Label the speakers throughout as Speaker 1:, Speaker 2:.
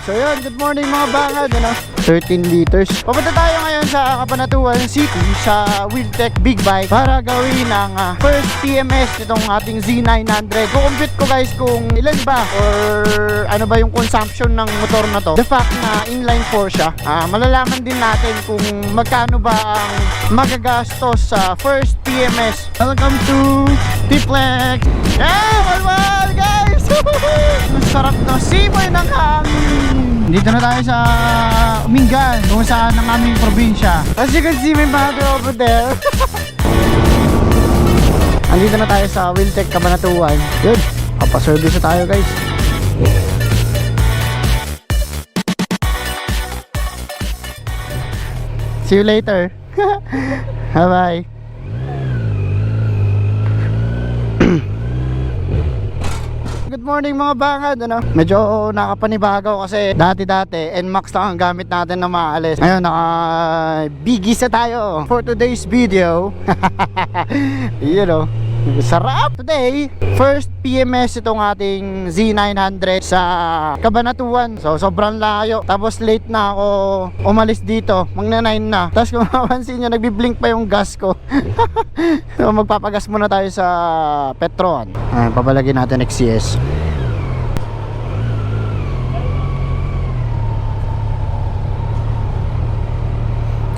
Speaker 1: So yun, good morning mga bangad, 13 liters. Papunta tayo ngayon sa Cabanatuan City sa Wheeltech Big Bike para gawin ang first PMS nitong ating Z900. Kukumpute ko guys kung ilan ba or ano ba yung consumption ng motor na to. The fact na inline 4 siya, malalaman din natin kung magkano ba ang magagastos sa first PMS. Welcome to T-Flex! Yeah! Well guys! Masarap na simoy ng hangin! Dito na tayo sa Mingan, kung saan ang aming probinsya. As you can see, may bago over there. Andito na tayo sa Wheeltech Cabanatuan. Yun, papaservice na tayo guys. See you later. Bye bye. Good morning mga bangad, medyo nakapanibago kasi dati NMAX lang ang gamit natin na maalis. Ngayon naka bigis na tayo for today's video. Sarap! Today, first PMS itong ating Z900 sa Cabanatuan. So sobrang layo. Tapos late na ako umalis dito. Magna 9 na. Tapos kung mapansin nyo, nagbiblink pa yung gas ko. So magpapagas muna tayo sa Petron. Pabalagin natin XCS.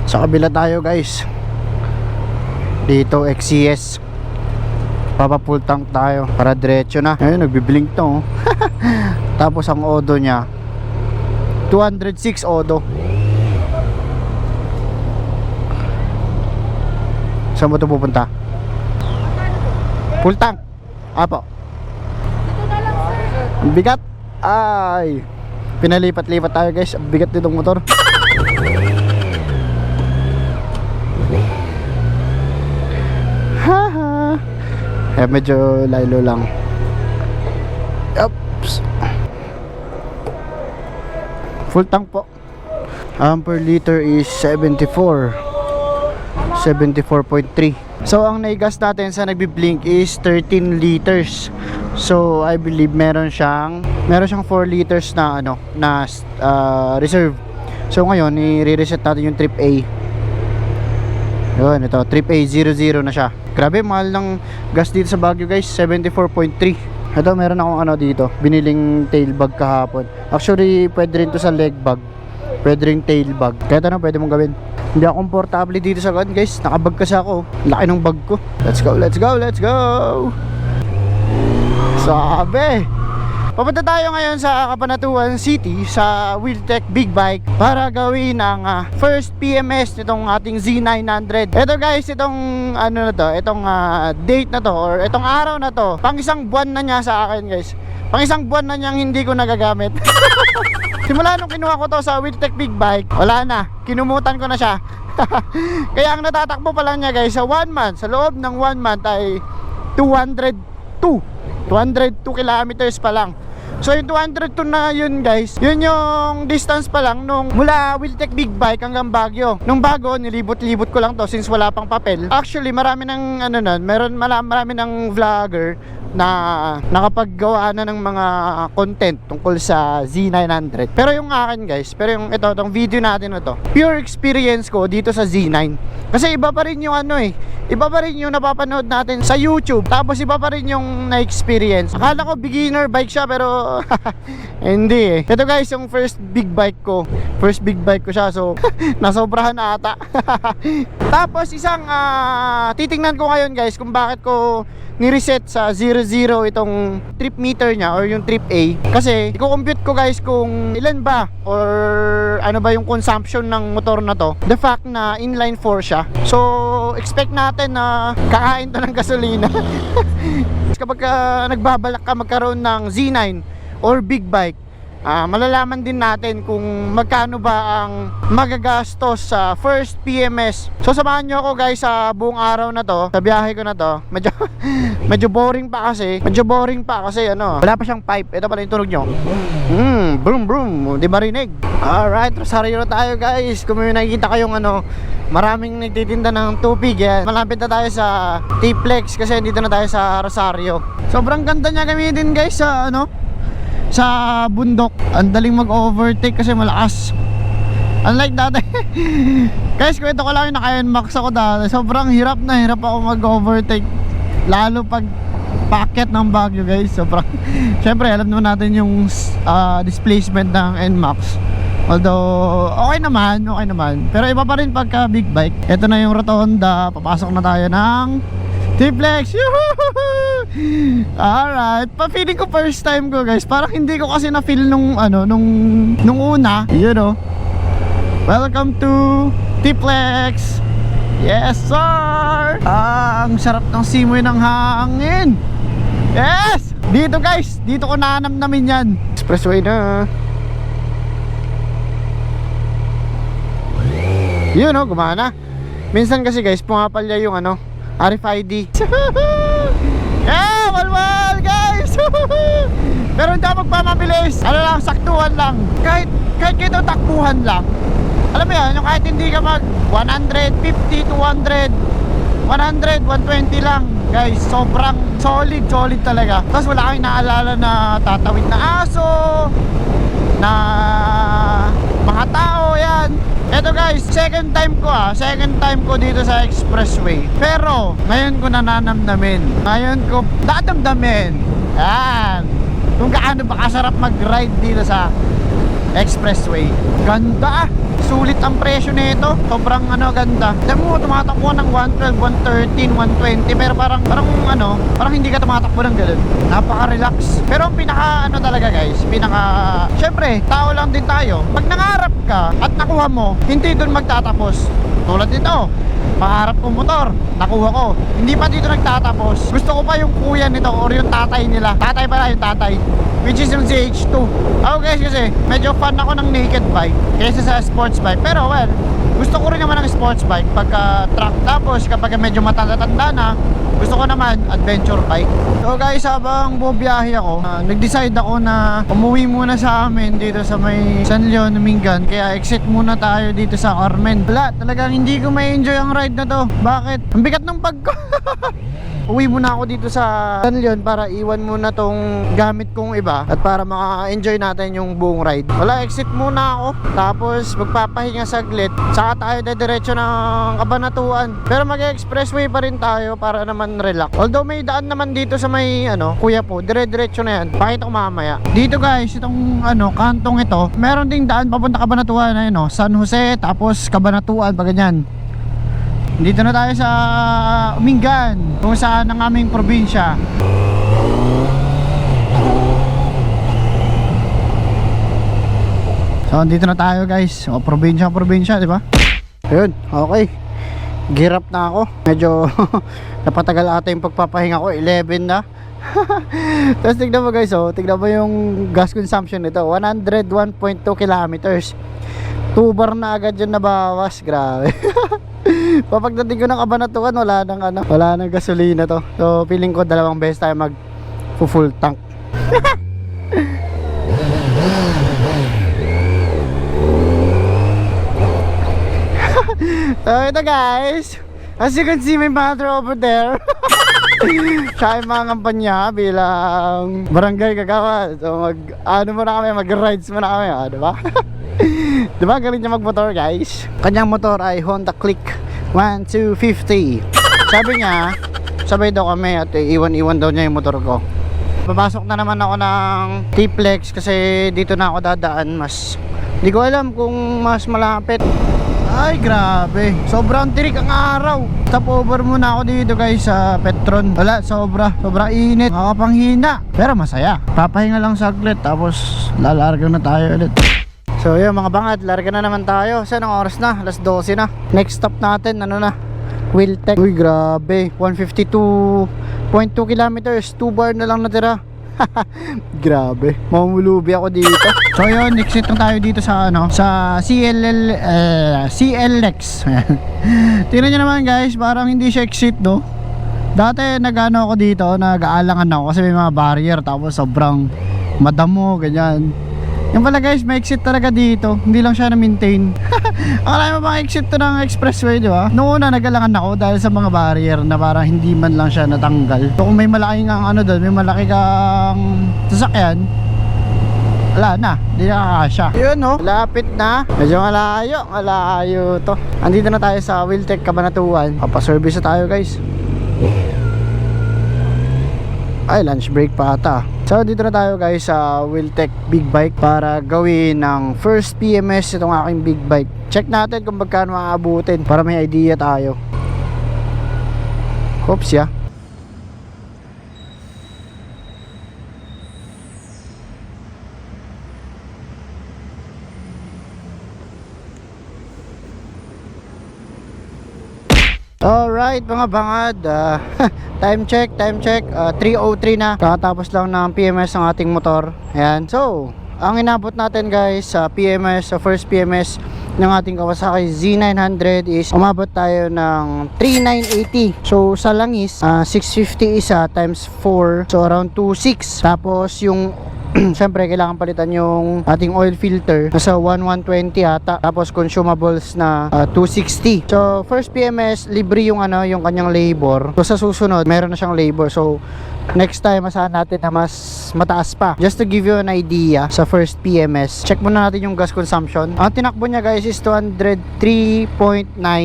Speaker 1: Sa kabila tayo guys. Dito XCS. Papa full tank tayo para diretso na. Ayun, nagbiblink to. Tapos ang odo niya 206 odo. Saan mo ito pupunta? Full tank. Apo. Ang bigat. Ay, pinalipat-lipat tayo guys. Ang bigat nitong motor. Haha. Medyo lilo lang. Oops. Full tank po. Per liter is 74. 74.3. So ang naigas natin sa nagbi-blink is 13 liters. So I believe meron siyang 4 liters na reserve. So ngayon i-reset natin yung trip A. Yun, ito, trip A 00 na siya. Grabe, mahal ng gas dito sa Baguio guys, 74.3. Ito, meron akong dito, biniling tail bag kahapon. Actually, pwede rin to sa leg bag. Pwede rin tail bag. Kaya pwede mong gawin. Hindi ako komportable dito sa gun guys. Nakabag kasi ako. Laki ng bag ko. Let's go, let's go, let's go! Sabi! Papunta tayo ngayon sa Cabanatuan City sa Wheeltech Big Bike para gawin ang first PMS nitong ating Z900. Ito guys, itong itong date na to or itong araw na to, pang isang buwan na niya sa akin guys. Pang isang buwan na niyang hindi ko nagagamit. Simula nung kinuha ko to sa Wheeltech Big Bike, wala na, kinumutan ko na siya. Kaya ang natatakbo pa lang niya guys sa 1 month, sa loob ng 1 month ay 202 kilometers pa lang. So yung 202 na yun guys, yun yung distance pa lang nung mula Wheeltech Big Bike hanggang Baguio. Nung bago, nilibot-libot ko lang to since wala pang papel. Actually marami ng marami ng vlogger na nakapaggawa na ng mga content tungkol sa Z900. Pero yung akin guys, yung itong video natin na to, pure experience ko dito sa Z9. Kasi iba pa rin yung iba pa rin yung napapanood natin sa YouTube. Tapos iba pa rin yung na-experience. Akala ko beginner bike siya pero hindi Ito guys, yung first big bike ko. First big bike ko siya, so nasobrahan na ata. Tapos isang titingnan ko ngayon guys kung bakit ko ni-reset sa 00 itong trip meter niya or yung trip A. Kasi i-compute ko guys kung ilan ba or ano ba yung consumption ng motor na to. The fact na inline 4 siya. So expect natin na kakain to ng gasolina. Kapag nagbabalak ka magkaroon ng Z9 or big bike, malalaman din natin kung magkano ba ang magagastos sa first PMS. So samahan nyo ako guys sa buong araw na to, sa biyahe ko na to. Medyo boring pa kasi. Wala pa siyang pipe. Ito pala yung tunog nyo. Broom broom. Di ba rinig? Alright, Rosario na tayo guys. Kung may nakikita kayong maraming nagtitinda ng tubig yan, malapit na tayo sa T-Flex kasi dito na tayo sa Rosario. Sobrang ganda niya gamitin guys sa sa bundok. Ang daling mag-overtake kasi malakas. Unlike dati. Guys, kwento ko lang yung naka-NMAX ako dati. Sobrang hirap na hirap ako mag-overtake. Lalo pag paakyat ng Baguio, guys. Sobrang syempre alam naman natin yung displacement ng NMAX. Although okay naman. Pero iba pa rin pagka big bike. Ito na yung rotonda. Papasok na tayo ng T-Flex. Alright, pa-feeling ko first time ko, guys. Parang hindi ko kasi na-feel nung una. You know. Welcome to T-Flex. Yes sir. Ang sarap ng simoy ng hangin. Yes. Dito guys, dito ko nanamnamin yan. Expressway na. Yun gumana. Minsan kasi guys, pumapalya yung RFID. Yeah, walwal guys. Pero hindi ako magpamabilis. Lang, saktuhan lang. Kahit kito takbuhan lang. Alam mo yan, yung kahit hindi ka mag 150, 200, 100, 120 lang. Guys, sobrang solid talaga. Tapos wala kang naalala na tatawid na aso, na mga tao yan. Eto guys, second time ko dito sa expressway. Pero ngayon ko nananamnamin. Ngayon ko dadamdamin. Yan. Kung gaano ba kasarap mag-ride dito sa expressway. Ganda. Sulit ang presyo nito. Sobrang ganda. Alam mo, tumatakbo ng 112, 113, 120. Pero parang hindi ka tumatakbo ng ganun. Napaka-relax. Pero ang pinaka talaga guys, syempre, tao lang din tayo. Pag nangarap ka at nakuha mo, hindi doon magtatapos. Tulad dito, pangarap kong motor, nakuha ko. Hindi pa dito nagtatapos. Gusto ko pa yung kuya nito or yung tatay nila. Tatay pala yung tatay, which is yung ZH2. Ako guys kasi medyo fan ako ng naked bike kaysa sa sports bike. Pero well, gusto ko rin naman ng sports bike pagka truck. Tapos kapag medyo matanda-tanda na, gusto ko naman adventure bike. So guys, habang bumiyahe ako, nag-decide ako na umuwi muna sa amin dito sa may San Leon, Mingan. Kaya exit muna tayo dito sa Carmen. Wala, talagang hindi ko ma-enjoy ang ride na to. Bakit? Ang bigat ng bag ko. Uwi muna ako dito sa San Leon para iwan muna tong gamit kong iba at para maka-enjoy natin yung buong ride. Wala, exit muna ako. Tapos magpapahinga saglit. Saka tayo dediretso ng Cabanatuan. Pero mag-expressway pa rin tayo para naman relax. Although may daan naman dito sa may kuya po, dire-diretso na yan. Pakita ko mamaya. Dito guys, itong kantong ito, meron ding daan papunta Cabanatuan na San Jose, tapos Cabanatuan, pa ganyan. Dito na tayo sa Mingan, kung saan ang aming probinsya. So dito na tayo guys. Probinsya, di ba? Ayun, okay. Gear up na ako. Medyo napatagal ata yung pagpapahinga ko. 11 na. Tapos tignan mo guys, tignan mo yung gas consumption nito. 101.2 kilometers. 2 bar na agad yun nabawas. Grabe. Papagdating ko ng Cabanatuan, wala nang gasolina to. So feeling ko 2 beses tayo mag full tank. So ito guys, as you can see my mother over there. Siya yung mga kampanya bilang barangay kagawa. So mag-rides muna kami, diba? Diba galing niya magmotor guys. Kanyang motor ay Honda Click 1250. Sabi niya, sabay daw kami at iwan daw niya yung motor ko. Papasok na naman ako ng T-Flex kasi dito na ako dadaan. Hindi ko alam kung mas malapit. Ay grabe, sobrang tirik ang araw. Stop over muna ako dito guys sa Petron. Wala, sobrang init, makapanghina. Pero masaya. Papahinga lang saglit tapos lalarga na tayo ulit. So yun mga bangad, larga na naman tayo. Saan ang oras na? Alas 12 na. Next stop natin, Wiltec. Uy grabe, 152.2 kilometers. 2 bar na lang natira. Grabe, mamulubi ako dito. So yun, exit na tayo dito sa sa CLX. Tingnan nyo naman guys, parang hindi siya exit Dati ako dito, nag-aalangan ako kasi may mga barrier. Tapos sobrang madamo, ganyan. Yan pala guys, may exit talaga dito. Hindi lang siya na-maintain. Akala mo bang exit to ng expressway, di ba? Noong una nagalangan ako dahil sa mga barrier na parang hindi man lang siya natanggal. So kung may malaking doon, may malaki kang sasakyan, Wala na, hindi nakakasya. Yun no, lapit na. Medyo malayo to. Andito na tayo sa Wheeltech Cabanatuan. Papaservice na tayo guys. Ay, lunch break pa ata. So dito na tayo guys sa Wheeltech Big Bike para gawin ng first PMS itong aking big bike. Check natin kung magkano aabutin para may idea tayo. Oops ya. Alright mga bangad, time check, 3:03 na. Kakatapos lang ng PMS ng ating motor. Ayan. So, ang inabot natin guys sa PMS, sa first PMS ng ating Kawasaki Z900 is umabot tayo ng 3,980. So, sa langis, 650 isa times 4. So, around 2,600. Tapos, yung syempre kailangan palitan yung ating oil filter, nasa 1,120 ata. Tapos consumables na 260. So first PMS libre yung yung kanyang labor. So sa susunod meron na siyang labor. So next time asahan natin na mas mataas pa. Just to give you an idea sa first PMS, check muna natin yung gas consumption. Ang tinakbo niya guys is 203.9.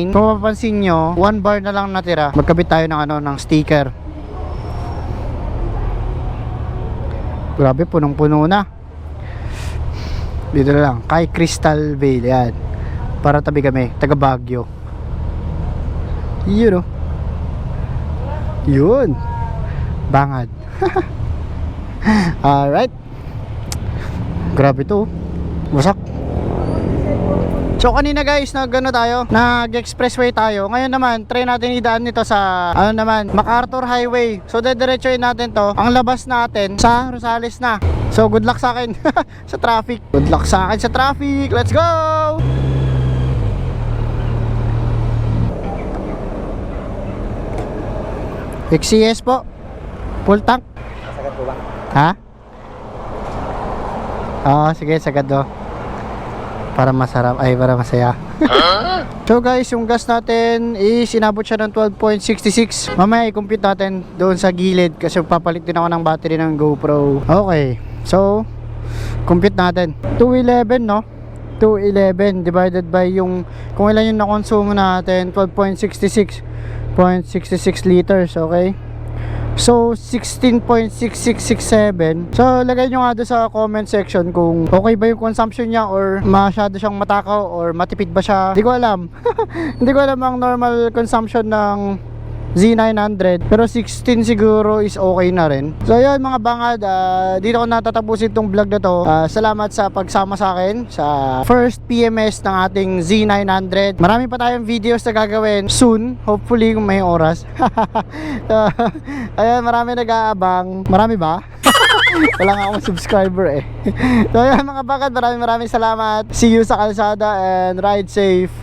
Speaker 1: Kung mapapansin nyo, 1 bar na lang natira. Magkabit tayo ng ng sticker. Grabe, punong-puno na. Dito na lang, kay Crystal Vale. Yan, para tabi kami, taga Baguio. Yun o. Yun, bangad. Alright. Grabe to, wasak. So kanina guys, nag-expressway tayo. Ngayon naman, try natin idaan nito sa MacArthur Highway. So dediretsuhin natin to. Ang labas natin sa Rosales na. So good luck sa akin sa traffic. Good luck sa akin sa traffic. Let's go! XCS po. Full tank.
Speaker 2: Sagad po ba?
Speaker 1: Ha? Oo, sige, sagad do. Para masarap, ay para masaya. So guys, yung gas natin is inabot siya ng 12.66. Mamaya i-compute natin doon sa gilid kasi papalit din ako ng battery ng GoPro. Okay, so compute natin 211 no, 211 divided by yung kung ilan yung na-consume natin, 12.66 liters. Okay, so 16.6667. So lagay nyo nga doon sa comment section kung okay ba yung consumption niya or masyado siyang matakaw or matipid ba siya. Hindi ko alam. Hindi ko alam ang normal consumption ng Z900, pero 16 siguro is okay na rin. So yun mga bangad, dito ko natatapusin itong vlog na to. Salamat sa pagsama sa akin sa first PMS ng ating Z900. Marami pa tayong videos na gagawin soon, hopefully kung may oras. Ayan, marami nag-aabang. Marami ba? Wala nga akong subscriber eh. So yun mga bangad, maraming salamat. See you sa kalsada and ride safe.